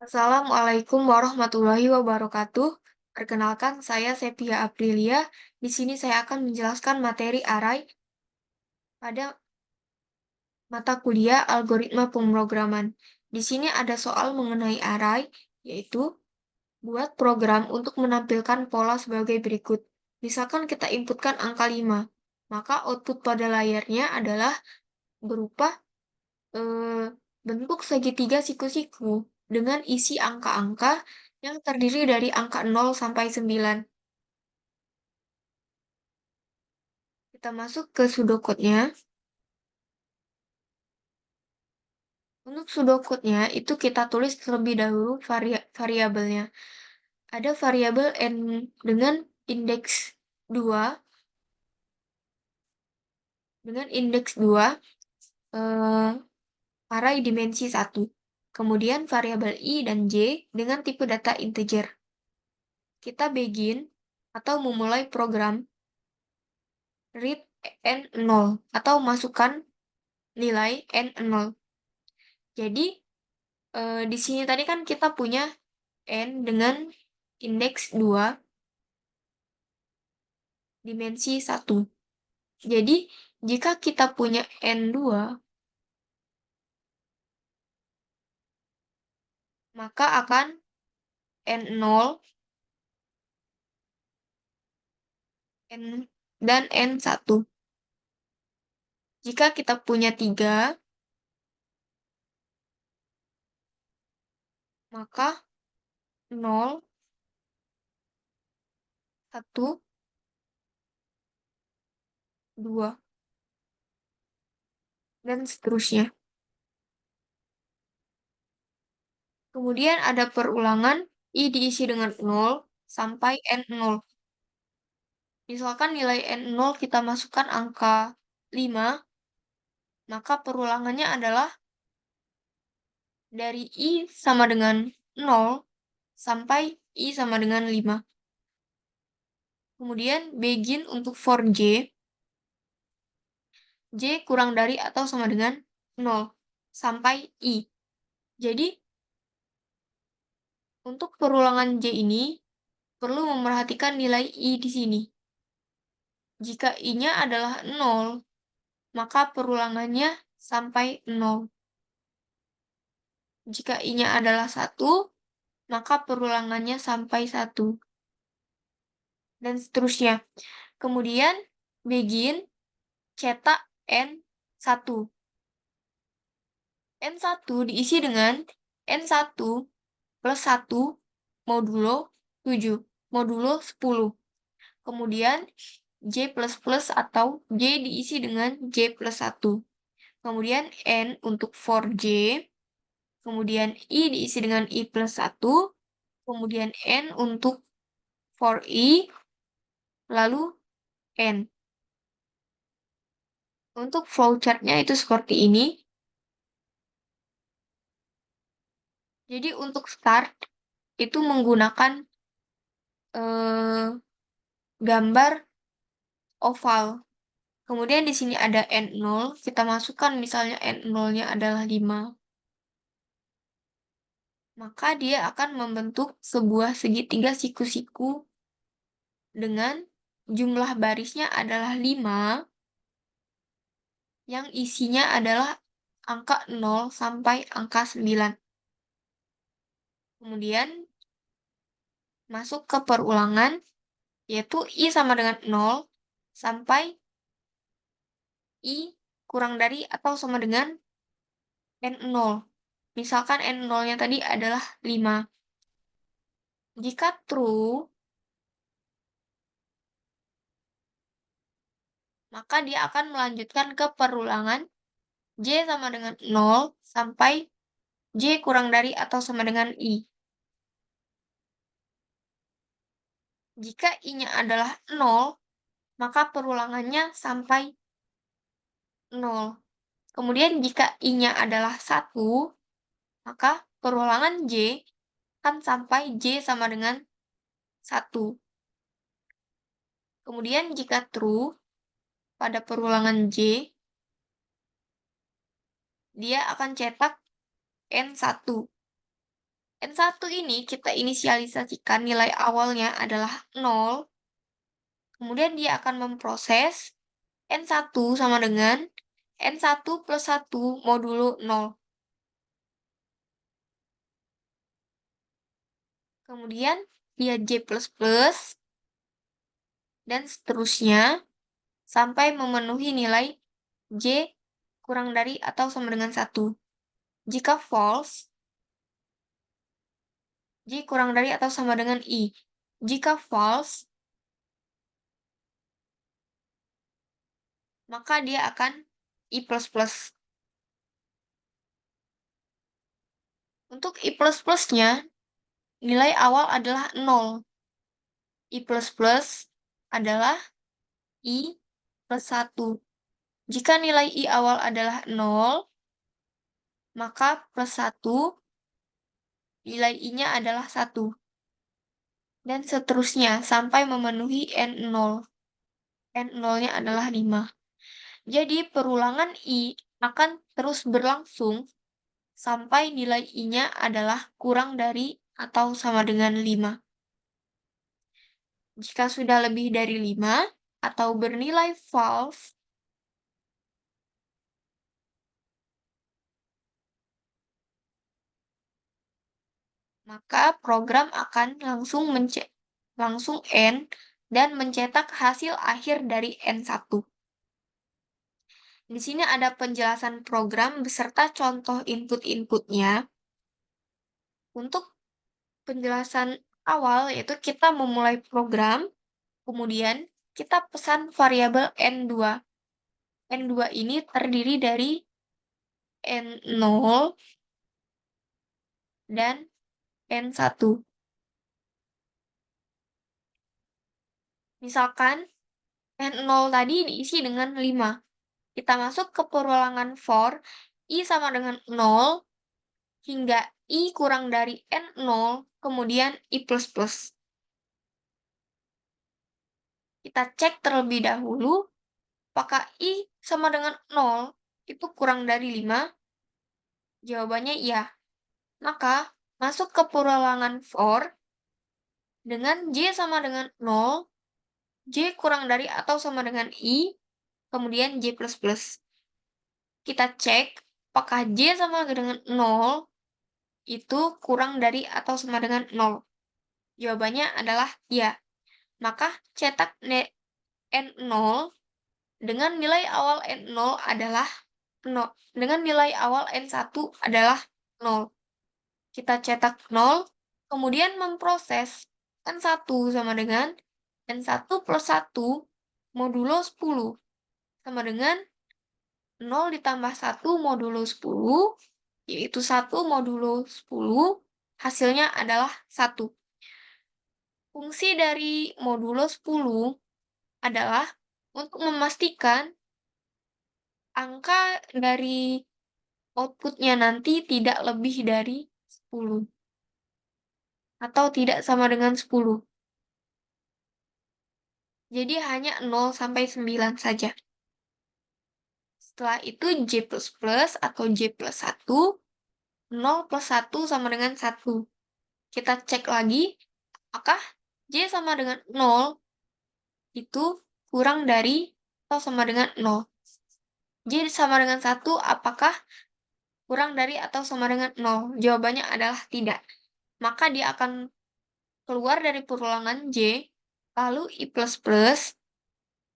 Assalamualaikum warahmatullahi wabarakatuh. Perkenalkan, saya Sepia Aprilia. Di sini saya akan menjelaskan materi array pada mata kuliah algoritma pemrograman. Di sini ada soal mengenai array, yaitu buat program untuk menampilkan pola sebagai berikut. Misalkan kita inputkan angka 5, maka output pada layarnya adalah berupa bentuk segitiga siku-siku dengan isi angka-angka yang terdiri dari angka 0 sampai 9. Kita masuk ke pseudocode-nya. Untuk pseudocode-nya itu kita tulis terlebih dahulu variabelnya. Ada variabel n dengan indeks 2 array dimensi 1. Kemudian variabel i dan j dengan tipe data integer. Kita begin atau memulai program read n0 atau masukkan nilai n0. Jadi di sini tadi kan kita punya n dengan indeks 2 dimensi 1. Jadi jika kita punya n2, maka akan n0 dan n1. Jika kita punya 3, maka 0, 1, 2, dan seterusnya. Kemudian ada perulangan i diisi dengan 0 sampai n0. Misalkan nilai n0 kita masukkan angka 5, maka perulangannya adalah dari i sama dengan 0 sampai i sama dengan 5. Kemudian begin untuk for j kurang dari atau sama dengan 0 sampai i. Jadi, untuk perulangan j ini, perlu memerhatikan nilai i di sini. Jika i-nya adalah 0, maka perulangannya sampai 0. Jika i-nya adalah 1, maka perulangannya sampai 1. Dan seterusnya. Kemudian, begin cetak n1. N1 diisi dengan N1 plus 1 modulo 7, modulo 10. Kemudian J++ atau J diisi dengan J plus 1. Kemudian N untuk for J. Kemudian I diisi dengan I plus 1. Kemudian N untuk for I. Lalu N. Untuk flowchart-nya itu seperti ini. Jadi untuk start itu menggunakan gambar oval. Kemudian di sini ada n0, kita masukkan misalnya n0-nya adalah 5. Maka dia akan membentuk sebuah segitiga siku-siku dengan jumlah barisnya adalah 5, yang isinya adalah angka 0 sampai angka 9. Kemudian masuk ke perulangan, yaitu I sama dengan 0 sampai I kurang dari atau sama dengan N0. Misalkan N0-nya tadi adalah 5. Jika true, maka dia akan melanjutkan ke perulangan J sama dengan 0 sampai J kurang dari atau sama dengan I. Jika I-nya adalah 0, maka perulangannya sampai 0. Kemudian jika I-nya adalah 1, maka perulangan J akan sampai J sama dengan 1. Kemudian jika true, pada perulangan J, dia akan cetak N1. N1 ini kita inisialisasikan nilai awalnya adalah 0, kemudian dia akan memproses N1 sama dengan N1 plus 1 modulo 0. Kemudian dia J++, dan seterusnya sampai memenuhi nilai J kurang dari atau sama dengan 1. Jika false, J kurang dari atau sama dengan I. Jika false, maka dia akan I++. Untuk I++-nya, nilai awal adalah 0. I++ adalah I plus 1. Jika nilai I awal adalah 0, maka plus 1, nilai I-nya adalah 1. Dan seterusnya sampai memenuhi N0. N0-nya adalah 5. Jadi perulangan I akan terus berlangsung sampai nilai I-nya adalah kurang dari atau sama dengan 5. Jika sudah lebih dari 5 atau bernilai false, maka program akan langsung end dan mencetak hasil akhir dari N1. Di sini ada penjelasan program beserta contoh input-inputnya. Untuk penjelasan awal, yaitu kita memulai program, kemudian kita pesan variabel N2. N2 ini terdiri dari N0 dan N1. Misalkan N0 tadi diisi dengan 5. Kita masuk ke perulangan for I sama dengan 0 hingga I kurang dari N0, kemudian I++. Kita cek terlebih dahulu apakah I sama dengan 0 itu kurang dari 5. Jawabannya iya. Maka masuk ke perulangan for dengan J sama dengan 0, J kurang dari atau sama dengan I, kemudian J++. Kita cek apakah J sama dengan 0 itu kurang dari atau sama dengan 0. Jawabannya adalah iya. Maka cetak N0 dengan nilai awal N0 adalah 0. Dengan nilai awal N1 adalah 0. Kita cetak 0, kemudian memproses N1 sama dengan N1 plus 1 modulo 10 sama dengan 0 ditambah 1 modulo 10, yaitu 1 modulo 10, hasilnya adalah 1. Fungsi dari modulo 10 adalah untuk memastikan angka dari outputnya nanti tidak lebih dari 10 atau tidak sama dengan 10. Jadi hanya 0 sampai 9 saja. Setelah itu J++ atau J plus 1, 0 plus 1 sama dengan 1. Kita cek lagi, apakah J sama dengan 0 itu kurang dari atau sama dengan 0. J sama dengan 1, apakah kurang dari atau sama dengan 0? Jawabannya adalah tidak. Maka dia akan keluar dari perulangan J, lalu I++,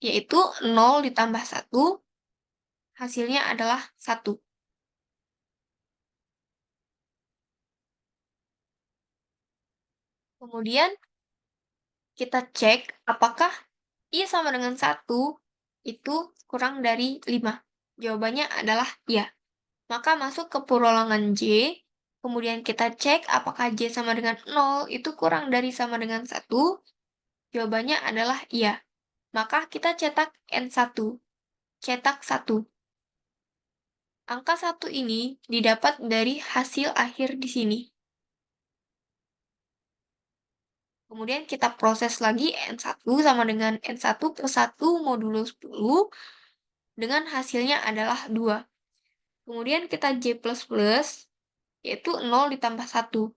yaitu 0 ditambah 1, hasilnya adalah 1. Kemudian kita cek apakah I sama dengan 1 itu kurang dari 5. Jawabannya adalah iya. Maka masuk ke perulangan J, kemudian kita cek apakah J sama dengan 0 itu kurang dari sama dengan 1. Jawabannya adalah iya. Maka kita cetak N1. Cetak 1. Angka 1 ini didapat dari hasil akhir di sini. Kemudian kita proses lagi N1 sama dengan N1 plus 1 modulo 10 dengan hasilnya adalah 2. Kemudian kita J++, yaitu 0 ditambah 1.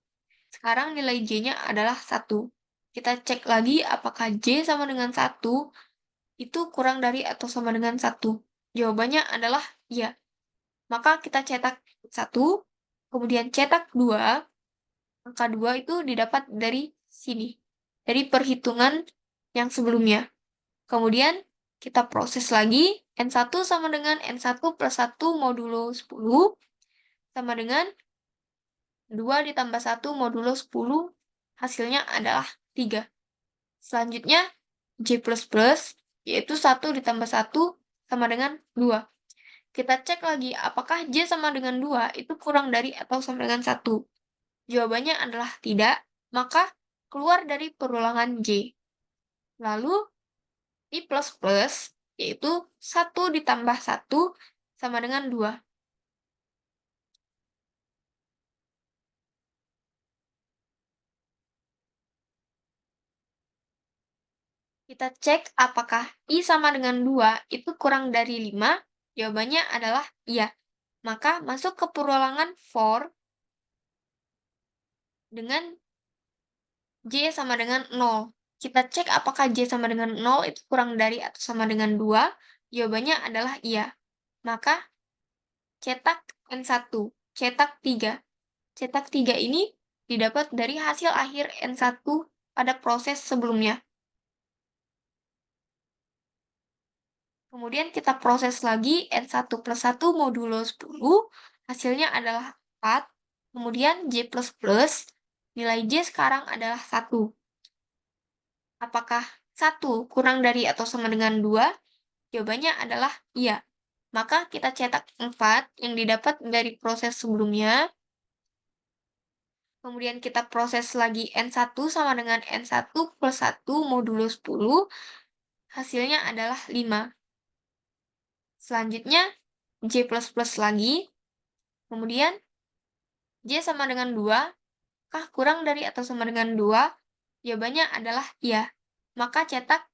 Sekarang nilai J-nya adalah 1. Kita cek lagi apakah J sama dengan 1 itu kurang dari atau sama dengan 1. Jawabannya adalah iya. Maka kita cetak 1, kemudian cetak 2. Angka 2 itu didapat dari sini, dari perhitungan yang sebelumnya. Kemudian kita proses lagi, N1 sama dengan N1 plus 1 modulo 10, sama dengan 2 ditambah 1 modulo 10, hasilnya adalah 3. Selanjutnya, J++, yaitu 1 ditambah 1 sama dengan 2. Kita cek lagi, apakah J sama dengan 2 itu kurang dari atau sama dengan 1. Jawabannya adalah tidak, maka keluar dari perulangan J. Lalu, I++, yaitu 1 ditambah 1 sama dengan 2. Kita cek apakah I sama dengan 2 itu kurang dari 5. Jawabannya adalah iya. Maka masuk ke perulangan for dengan J sama dengan 0. Kita cek apakah J sama dengan 0 itu kurang dari atau sama dengan 2. Jawabannya adalah iya. Maka cetak N1, cetak 3. Cetak 3 ini didapat dari hasil akhir N1 pada proses sebelumnya. Kemudian kita proses lagi N1 plus 1 modulo 10, hasilnya adalah 4. Kemudian J++, nilai J sekarang adalah 1. Apakah 1 kurang dari atau sama dengan 2? Jawabannya adalah iya. Maka kita cetak 4 yang didapat dari proses sebelumnya. Kemudian kita proses lagi N1 sama dengan N1 plus 1 modulo 10, hasilnya adalah 5. Selanjutnya, J++ lagi. Kemudian, J sama dengan 2. Kah kurang dari atau sama dengan 2? Jawabannya adalah iya. Maka cetak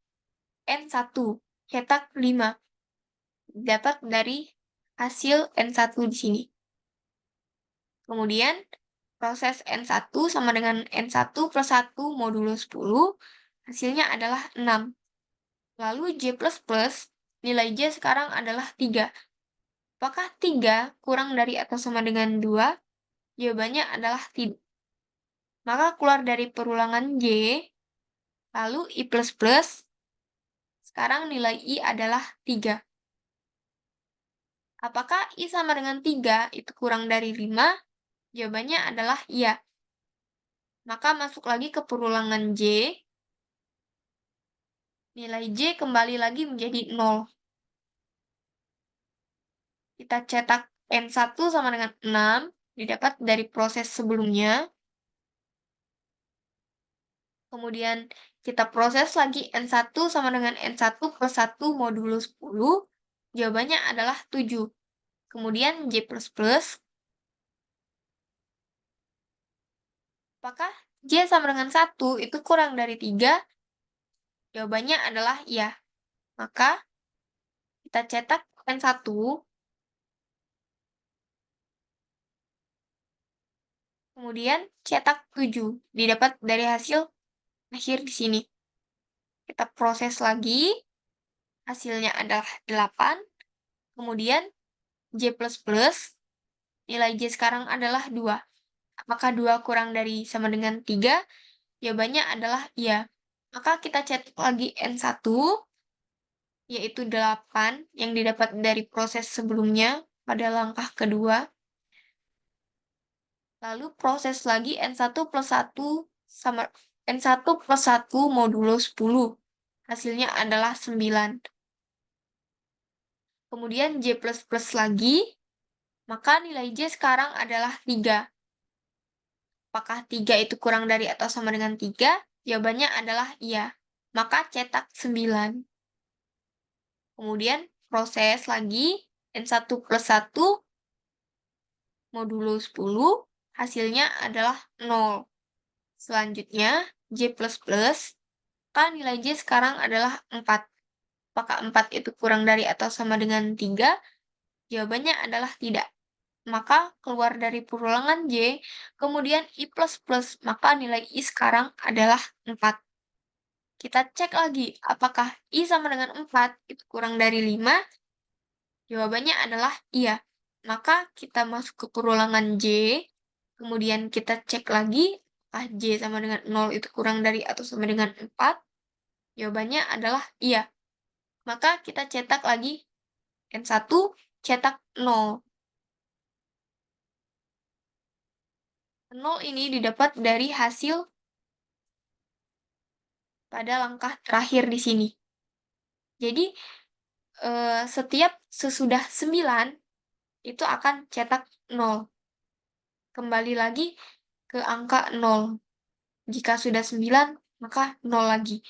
N1. Cetak 5. Dapat dari hasil N1 di sini. Kemudian, proses N1 sama dengan N1 plus 1 modulo 10. Hasilnya adalah 6. Lalu J++, nilai J sekarang adalah 3. Apakah 3 kurang dari atau sama dengan 2? Jawabannya adalah tidak. Maka keluar dari perulangan J, lalu I++, sekarang nilai I adalah 3. Apakah I sama dengan 3 itu kurang dari 5? Jawabannya adalah iya. Maka masuk lagi ke perulangan J, nilai J kembali lagi menjadi 0. Kita cetak N1 sama dengan 6, didapat dari proses sebelumnya. Kemudian kita proses lagi N1 sama dengan N1 plus 1 modulo 10. Jawabannya adalah 7. Kemudian J++. Apakah J sama dengan 1 itu kurang dari 3? Jawabannya adalah iya. Maka kita cetak N1. Kemudian cetak 7. Didapat dari hasil akhir di sini. Kita proses lagi. Hasilnya adalah 8. Kemudian J++. Nilai J sekarang adalah 2. Apakah 2 kurang dari sama dengan 3? Jawabannya adalah iya. Maka kita cetak lagi N1, yaitu 8, yang didapat dari proses sebelumnya pada langkah kedua. Lalu proses lagi N1 plus 1 sama N1 plus 1 modulo 10. Hasilnya adalah 9. Kemudian J++ lagi, maka nilai J sekarang adalah 3. Apakah 3 itu kurang dari atau sama dengan 3? Jawabannya adalah iya. Maka cetak 9. Kemudian proses lagi N1 plus 1 modulo 10, hasilnya adalah 0. Selanjutnya J++, kan nilai J sekarang adalah 4. Apakah 4 itu kurang dari atau sama dengan 3? Jawabannya adalah tidak. maka keluar dari perulangan J, kemudian I++, maka nilai I sekarang adalah 4. Kita cek lagi, apakah I sama dengan 4 itu kurang dari 5? Jawabannya adalah iya. Maka kita masuk ke perulangan J, kemudian kita cek lagi, apakah J sama dengan 0 itu kurang dari atau sama dengan 4? Jawabannya adalah iya. Maka kita cetak lagi N1, cetak 0. 0 ini didapat dari hasil pada langkah terakhir di sini. Jadi, setiap sesudah 9, itu akan cetak 0. Kembali lagi ke angka 0. Jika sudah 9, maka 0 lagi.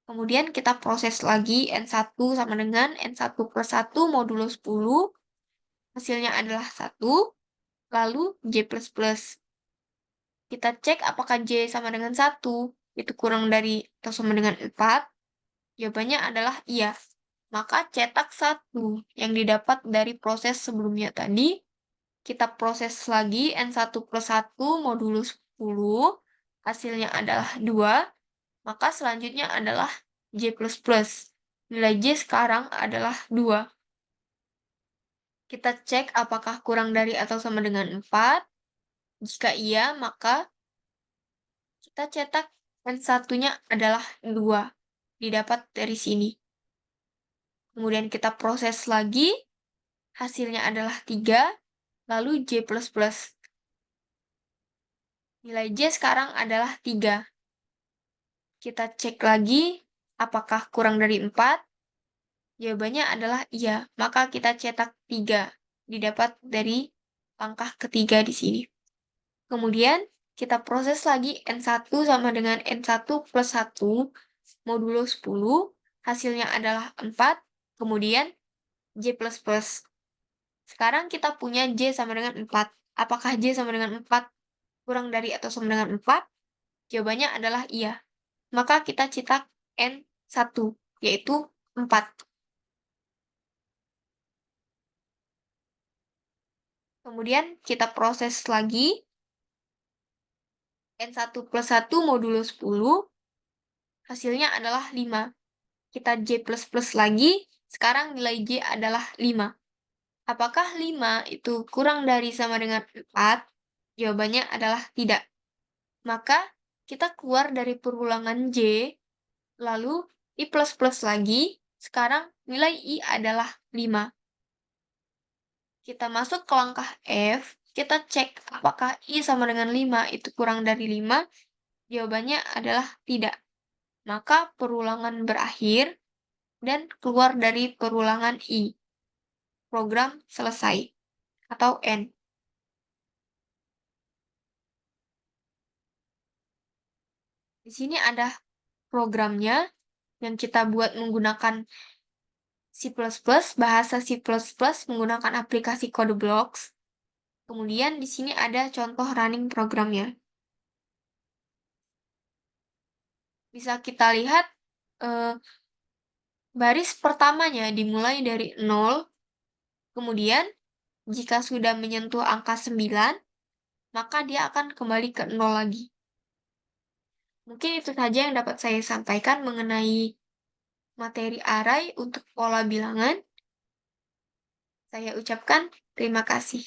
Kemudian kita proses lagi N1 sama dengan N1 plus 1 modulo 10. Hasilnya adalah 1. Lalu J++. Kita cek apakah J sama dengan 1. Itu kurang dari atau sama dengan 4. Jawabannya adalah iya. Maka cetak 1 yang didapat dari proses sebelumnya tadi. Kita proses lagi N1 plus 1 modulo 10. Hasilnya adalah 2. Maka selanjutnya adalah J++. Nilai J sekarang adalah 2. Kita cek apakah kurang dari atau sama dengan 4. Jika iya, maka kita cetak N1-nya adalah 2. Didapat dari sini. Kemudian kita proses lagi. Hasilnya adalah 3. Lalu J++. Nilai J sekarang adalah 3. Kita cek lagi apakah kurang dari 4. Jawabannya adalah iya, maka kita cetak 3. Didapat dari langkah ketiga di sini. Kemudian kita proses lagi N1 sama dengan N1 plus 1 modulo 10. Hasilnya adalah 4. Kemudian J++. Sekarang kita punya J sama dengan 4. Apakah J sama dengan 4 kurang dari atau sama dengan 4? Jawabannya adalah iya. Maka kita cetak N1, yaitu 4. Kemudian kita proses lagi N1 plus 1 modulo 10. Hasilnya adalah 5. Kita J++ lagi. Sekarang nilai J adalah 5. Apakah 5 itu kurang dari sama dengan 4? Jawabannya adalah tidak. Maka kita keluar dari perulangan J, lalu I++ lagi. Sekarang nilai I adalah 5. Kita masuk ke langkah F, kita cek apakah I sama dengan 5 itu kurang dari 5. Jawabannya adalah tidak. Maka perulangan berakhir dan keluar dari perulangan I. Program selesai atau N. Di sini ada programnya yang kita buat menggunakan C++, bahasa C++ menggunakan aplikasi CodeBlocks. Kemudian di sini ada contoh running programnya. Bisa kita lihat baris pertamanya dimulai dari 0, kemudian jika sudah menyentuh angka 9, maka dia akan kembali ke 0 lagi. Mungkin itu saja yang dapat saya sampaikan mengenai materi array untuk pola bilangan. Saya ucapkan terima kasih.